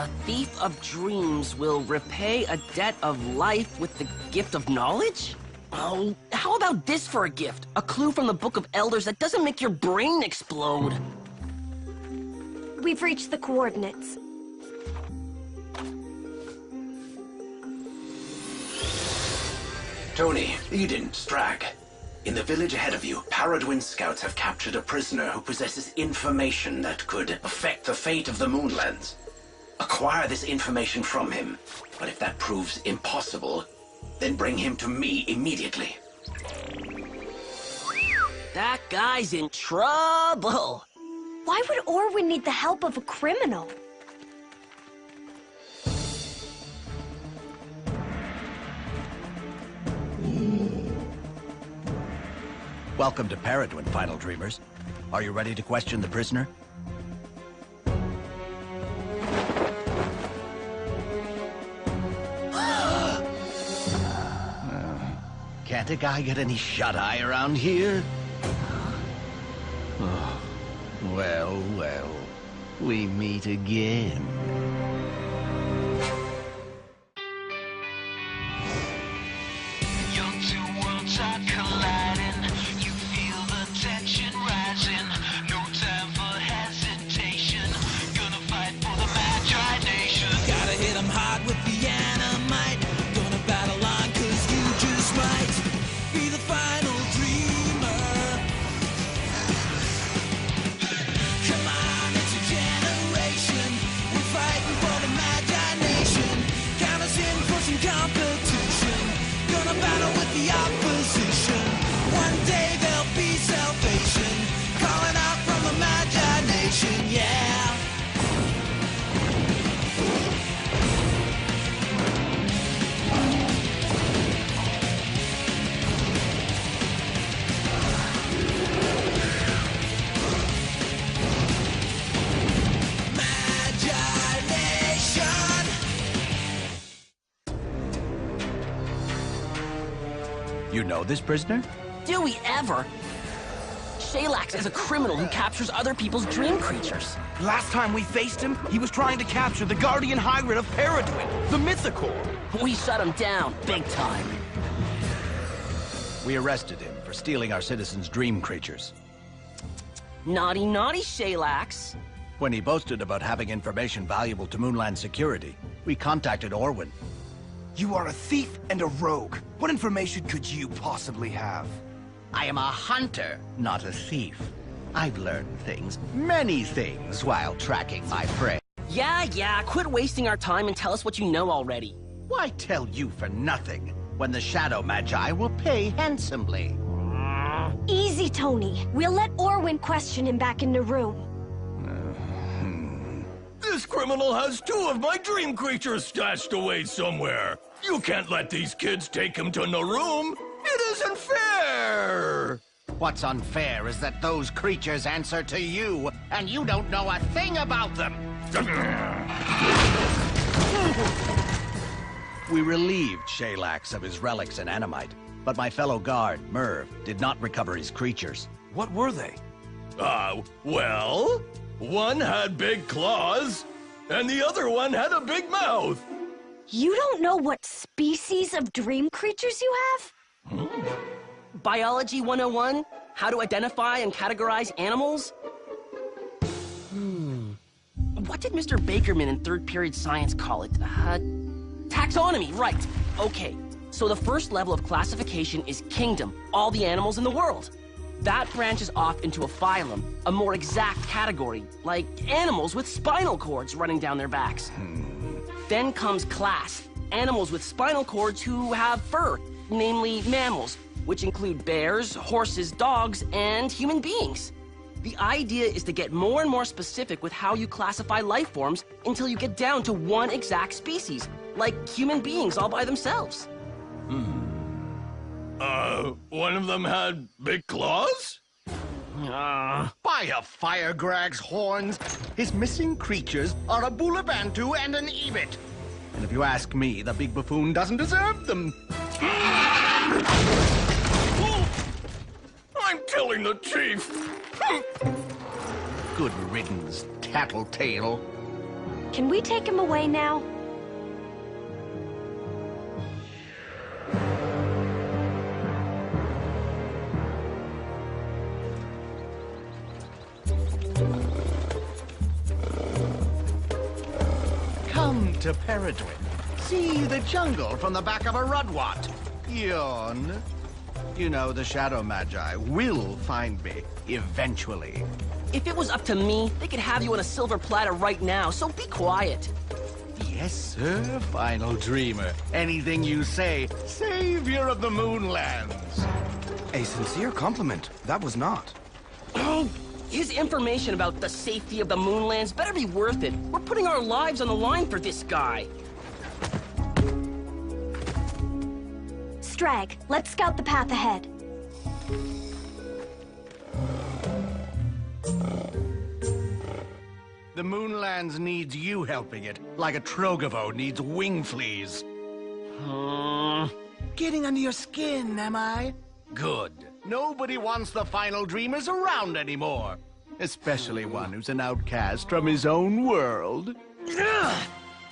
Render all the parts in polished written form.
A thief of dreams will repay a debt of life with the gift of knowledge? Oh, how about this for a gift? A clue from the Book of Elders that doesn't make your brain explode. We've reached the coordinates. Tony, Eden, Strag. In the village ahead of you, Paradwin scouts have captured a prisoner who possesses information that could affect the fate of the Moonlands. Acquire this information from him, but if that proves impossible, then bring him to me immediately. That guy's in trouble. Why would Orwin need the help of a criminal? Welcome to Paradwin, Final Dreamers. Are you ready to question the prisoner? Can't a guy get any shut-eye around here? Oh, well, well, we meet again. Your two worlds are colliding. You feel the tension rising. No time for hesitation. Gonna fight for the Magi Nation. Gotta hit 'em hard with the Animite. Gonna battle on 'cause you just might be the final dreamer. Come on, it's a generation. We're fighting for the Magi Nation. Count us in for some competition. Gonna battle with the opposition. One day there'll be salvation. Calling out from the Magi Nation, yeah. Magi Nation. You know this prisoner? Do we ever? Shalax is a criminal who captures other people's dream creatures. Last time we faced him, he was trying to capture the guardian hybrid of Paradwin, the Mythical. We shut him down, big time. We arrested him for stealing our citizens' dream creatures. Naughty, naughty Shalax. When he boasted about having information valuable to Moonland security, we contacted Orwin. You are a thief and a rogue. What information could you possibly have? I am a hunter, not a thief. I've learned things, many things, while tracking my prey. Yeah, quit wasting our time and tell us what you know already. Why tell you for nothing, when the Shadow Magi will pay handsomely? Easy, Tony. We'll let Orwin question him back in the room. This criminal has 2 of my dream creatures stashed away somewhere. You can't let these kids take him to Naroom. It isn't fair! What's unfair is that those creatures answer to you, and you don't know a thing about them. We relieved Shalax of his relics and animite, but my fellow guard, Merv, did not recover his creatures. What were they? Well, one had big claws, and the other one had a big mouth. You don't know what species of dream creatures you have? Biology 101? How to identify and categorize animals? What did Mr. Bakerman in 3rd period science call it? Taxonomy, right. Okay, so the first level of classification is kingdom, all the animals in the world. That branches off into a phylum, a more exact category, like animals with spinal cords running down their backs. Then comes class, animals with spinal cords who have fur, namely mammals, which include bears, horses, dogs, and human beings. The idea is to get more and more specific with how you classify life forms until you get down to one exact species, like human beings all by themselves. One of them had big claws? By a Firegrag's horns, his missing creatures are a Boulabantu and an Ebit. And if you ask me, the big buffoon doesn't deserve them. I'm telling the chief. Good riddance, tattletale. Can we take him away now? Come to Pereduin. See the jungle from the back of a Rudwat. Yawn. You know, the Shadow Magi will find me, eventually. If it was up to me, they could have you on a silver platter right now, so be quiet. Yes, sir, final dreamer. Anything you say, savior of the Moonlands. A sincere compliment. That was not. Oh, his information about the safety of the Moonlands better be worth it. We're putting our lives on the line for this guy. Strag, let's scout the path ahead. The Moonlands needs you helping it, like a Trogavo needs wing fleas. Getting under your skin, am I? Good. Nobody wants the final dreamers around anymore. Especially one who's an outcast from his own world. Ugh.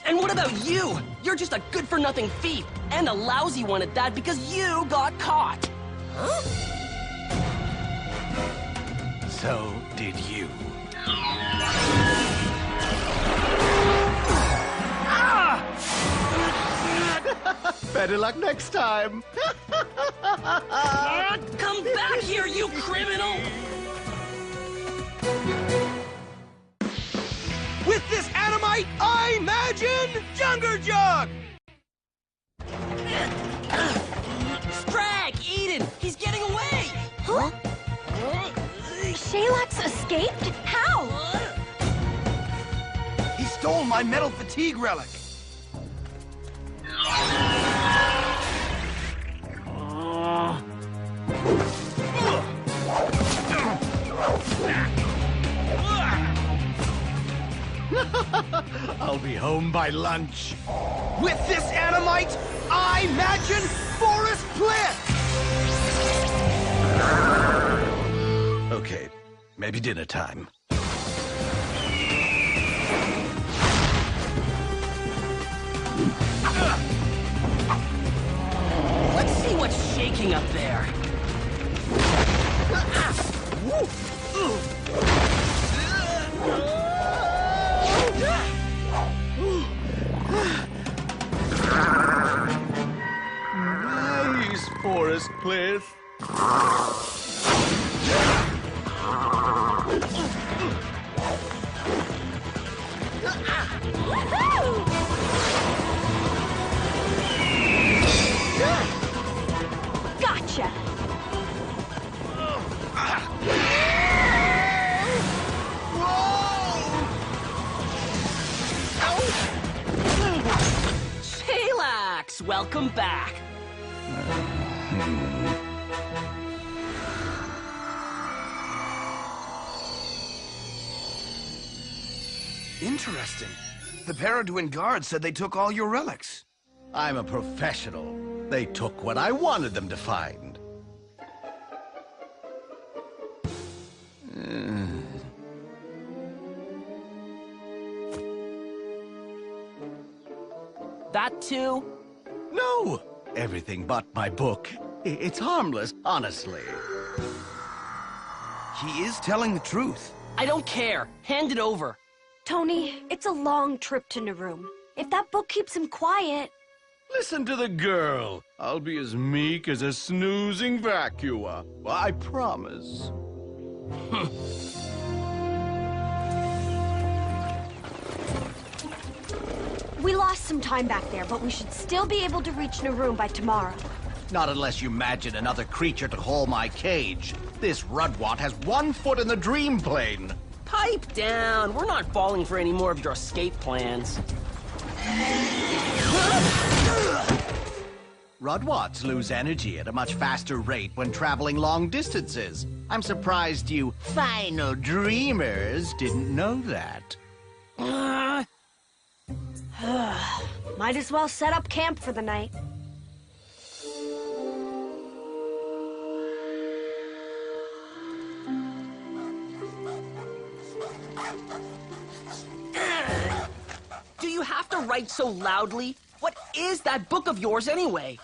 And what about you? You're just a good-for-nothing thief, and a lousy one at that because you got caught. Huh? So did you. Better luck next time. Come back here, you criminal! With this Animite, I imagine Junger Jug! Strag! Eden! He's getting away! Huh? Shaylax escaped? How? He stole my metal fatigue relic. I'll be home by lunch. With this Animite, I imagine Forest Cliff! Okay, maybe dinner time. Let's see what's shaking up there. Nice, Forest Cliff. Gotcha! Shaylax, welcome back. Interesting. The Pereduin guards said they took all your relics. I'm a professional. They took what I wanted them to find. That too? No! Everything but my book. It's harmless, honestly. He is telling the truth. I don't care. Hand it over. Tony, it's a long trip to Naroom. If that book keeps him quiet... Listen to the girl. I'll be as meek as a snoozing vacua. I promise. We lost some time back there, but we should still be able to reach Naroom by tomorrow. Not unless you imagine another creature to hold my cage. This Rudwat has 1 foot in the dream plane. Pipe down. We're not falling for any more of your escape plans. Rudwats lose energy at a much faster rate when traveling long distances. I'm surprised you final dreamers didn't know that. Might as well set up camp for the night. to write so loudly? What is that book of yours anyway?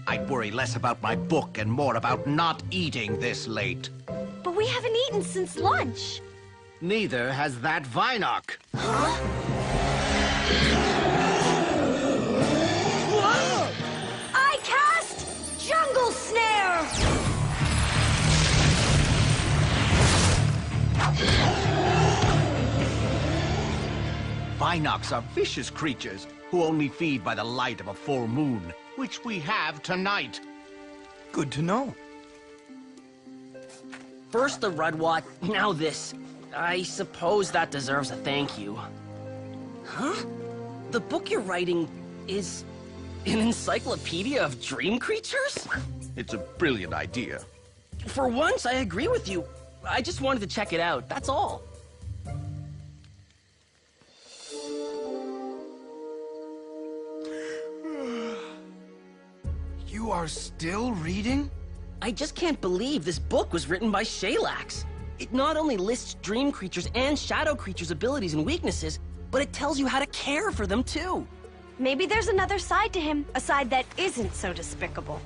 I'd worry less about my book and more about not eating this late. But we haven't eaten since lunch. Neither has that Vinoc. Whoa! I cast Jungle Snare! Vinocs are vicious creatures who only feed by the light of a full moon, which we have tonight. Good to know. First the Rudwat, now this. I suppose that deserves a thank you. Huh? The book you're writing is an encyclopedia of dream creatures? It's a brilliant idea. For once, I agree with you. I just wanted to check it out, that's all. You are still reading? I just can't believe this book was written by Shaylax. It not only lists dream creatures and shadow creatures' abilities and weaknesses, but it tells you how to care for them too. Maybe there's another side to him, a side that isn't so despicable.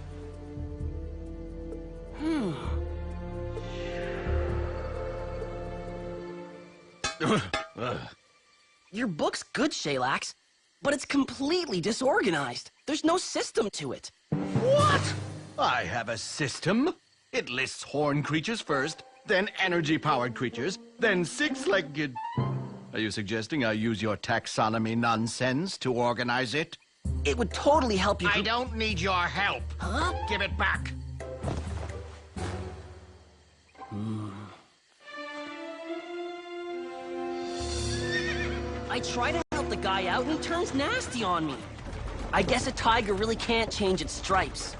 Your book's good, Shaylax, but it's completely disorganized. There's no system to it. What? I have a system. It lists horn creatures first, then energy-powered creatures, then six-legged... Are you suggesting I use your taxonomy nonsense to organize it? It would totally help you... I don't need your help. Huh? Give it back. I try to help the guy out and he turns nasty on me. I guess a tiger really can't change its stripes.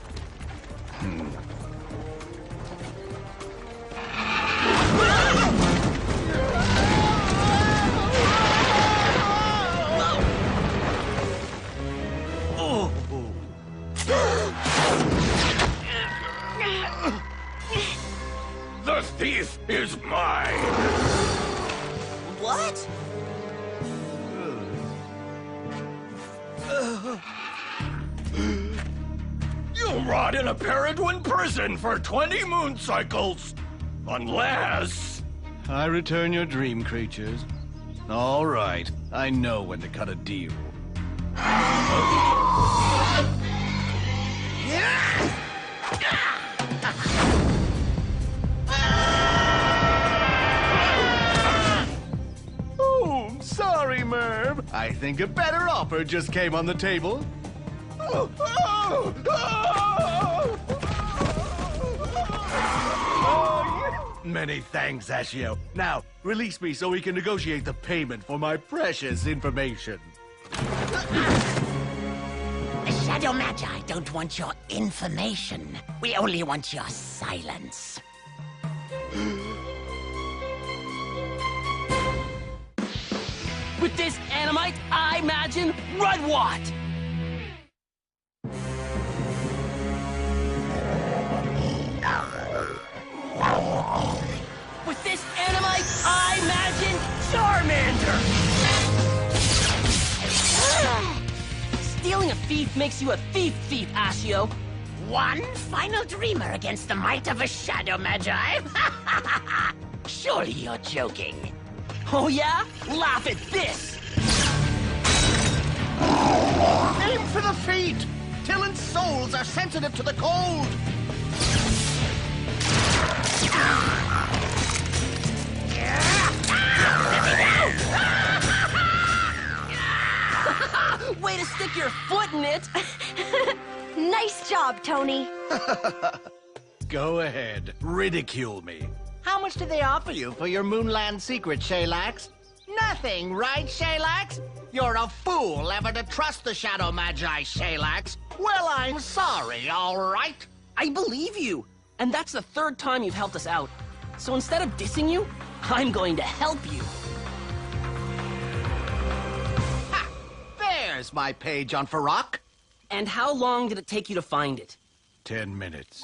The thief is mine! What? You'll rot in a Paradwin prison for 20 moon cycles! Unless... I return your dream creatures. All right, I know when to cut a deal. Oh, sorry, Merv. I think a better offer just came on the table. Many thanks, Ashio. Now, release me so we can negotiate the payment for my precious information. The Shadow Magi don't want your information. We only want your silence. With this animite, I imagine Rudwat! With this animite, I imagine Charmander! Stealing a thief makes you a thief, Ashio. One final dreamer against the might of a Shadow Magi? Surely you're joking. Oh yeah? Laugh at this! Aim for the feet! Tillon's souls are sensitive to the cold! Way to stick your foot in it! Nice job, Tony. Go ahead, ridicule me. How much do they offer you for your Moonland secret, Shaylax? Nothing, right, Shaylax? You're a fool ever to trust the Shadow Magi, Shaylax. Well, I'm sorry, all right? I believe you! And that's the third time you've helped us out. So instead of dissing you, I'm going to help you. Ha! There's my page on Farrakh. And how long did it take you to find it? 10 minutes.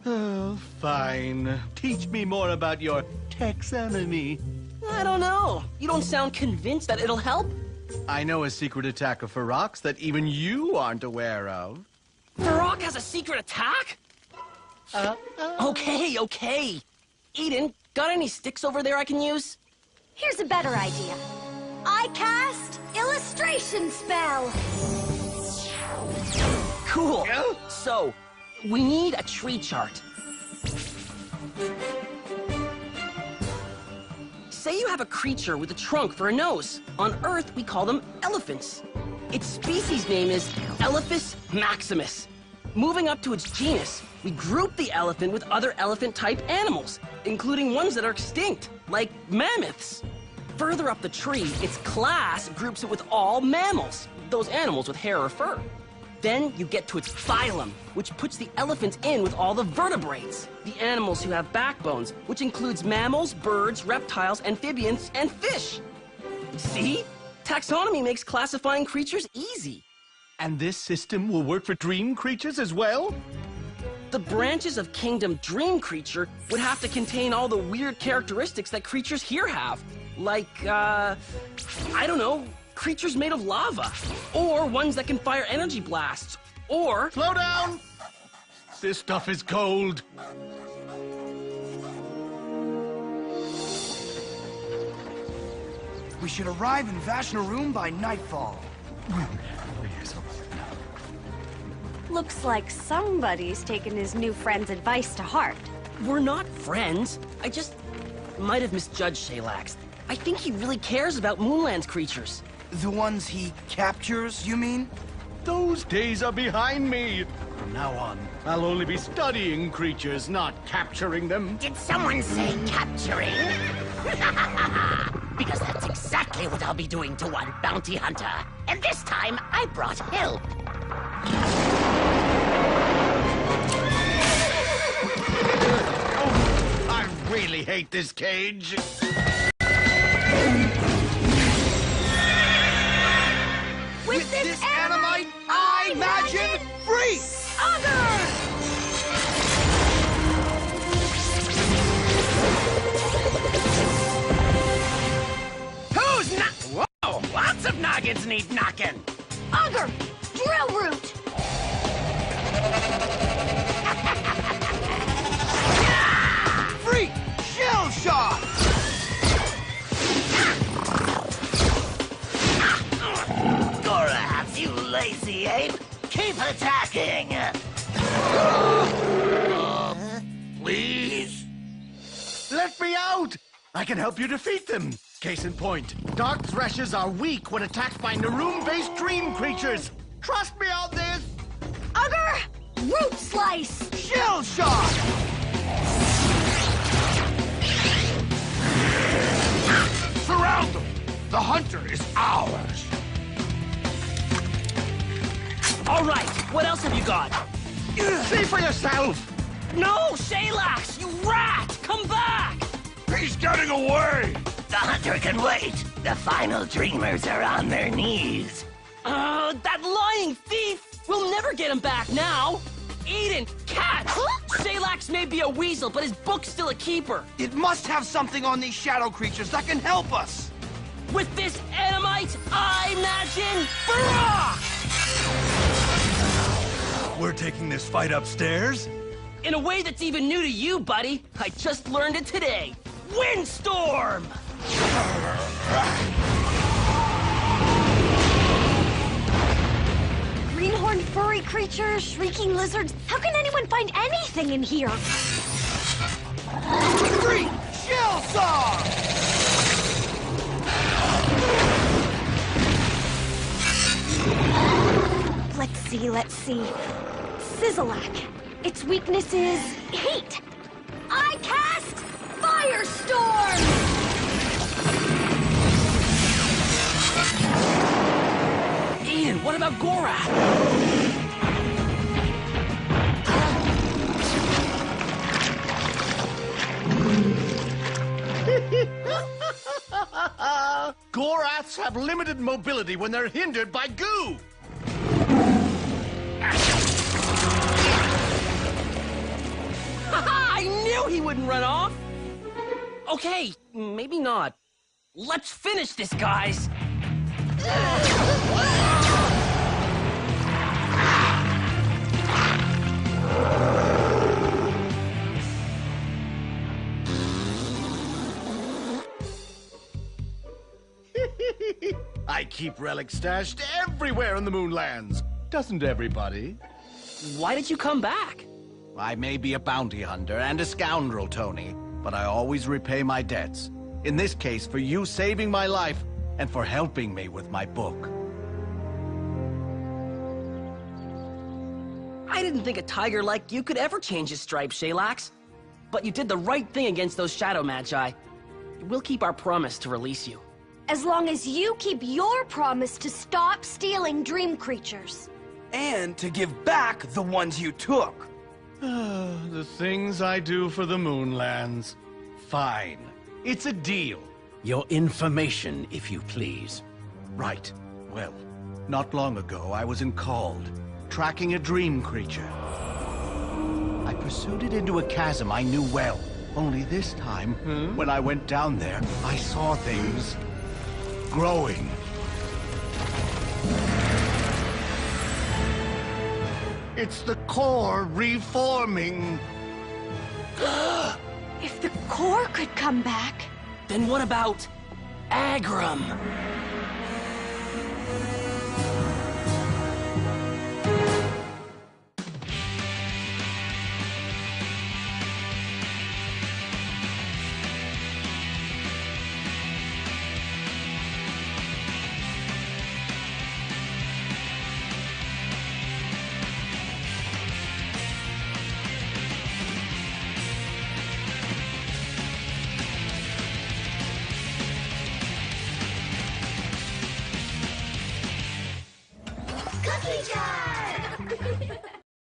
Oh, fine. Teach me more about your taxonomy. I don't know. You don't sound convinced that it'll help. I know a secret attack of Ferox that even you aren't aware of. Ferox has a secret attack? Okay. Eden, got any sticks over there I can use? Here's a better idea. I cast illustration spell. Cool. So, we need a tree chart. Say you have a creature with a trunk for a nose. On Earth, we call them elephants. Its species name is Elephas maximus. Moving up to its genus, we group the elephant with other elephant-type animals, including ones that are extinct, like mammoths. Further up the tree, its class groups it with all mammals, those animals with hair or fur. Then you get to its phylum, which puts the elephants in with all the vertebrates, the animals who have backbones, which includes mammals, birds, reptiles, amphibians, and fish. See? Taxonomy makes classifying creatures easy. And this system will work for dream creatures as well? The branches of Kingdom Dream Creature would have to contain all the weird characteristics that creatures here have. Like, I don't know, creatures made of lava. Or ones that can fire energy blasts. Or... Slow down! This stuff is cold. We should arrive in Vashnaroom by nightfall. Looks like somebody's taken his new friend's advice to heart. We're not friends. I just might have misjudged Shaylax. I think he really cares about Moonland's creatures. The ones he captures, you mean? Those days are behind me. From now on, I'll only be studying creatures, not capturing them. Did someone say capturing? Because that's exactly what I'll be doing to one bounty hunter. And this time, I brought help. Oh, I really hate this cage. With this Animite, I imagine free! Who's not? Whoa! Lots of noggins need knocking. Augur! Drill root! Free! Shell shot! Gorath, you lazy ape! Keep attacking! Please? Let me out! I can help you defeat them. Case in point, dark threshers are weak when attacked by Naroom-based dream creatures. Trust me on this! Augur! Root slice! Shell shot! Surround them! The hunter is ours! All right, what else have you got? See for yourself! No, Shaylax, you rat! Come back! He's getting away! The hunter can wait. The final dreamers are on their knees. That lying thief! We'll never get him back now! Eden, catch! Shaylax may be a weasel, but his book's still a keeper. It must have something on these shadow creatures that can help us! With this Animite, I imagine... Barrah! We're taking this fight upstairs? In a way that's even new to you, buddy. I just learned it today. Windstorm! Greenhorn furry creatures, shrieking lizards. How can anyone find anything in here? Free! Shell saw! Let's see. Sizzlack. Its weakness is heat. I cast Firestorm! Ian, what about Gorath? Goraths have limited mobility when they're hindered by goo. I knew he wouldn't run off! Okay, maybe not. Let's finish this, guys! I keep relics stashed everywhere in the Moonlands. Doesn't everybody? Why did you come back? I may be a bounty hunter and a scoundrel, Tony, but I always repay my debts. In this case, for you saving my life and for helping me with my book. I didn't think a tiger like you could ever change his stripes, Shaylax. But you did the right thing against those shadow magi. We'll keep our promise to release you. As long as you keep your promise to stop stealing dream creatures. And to give back the ones you took. The things I do for the Moonlands. Fine. It's a deal. Your information, if you please. Right. Well, not long ago I was encalled, tracking a dream creature. I pursued it into a chasm I knew well. Only this time, when I went down there, I saw things growing. It's the core reforming. If the core could come back... Then what about Agram? Cookie jar!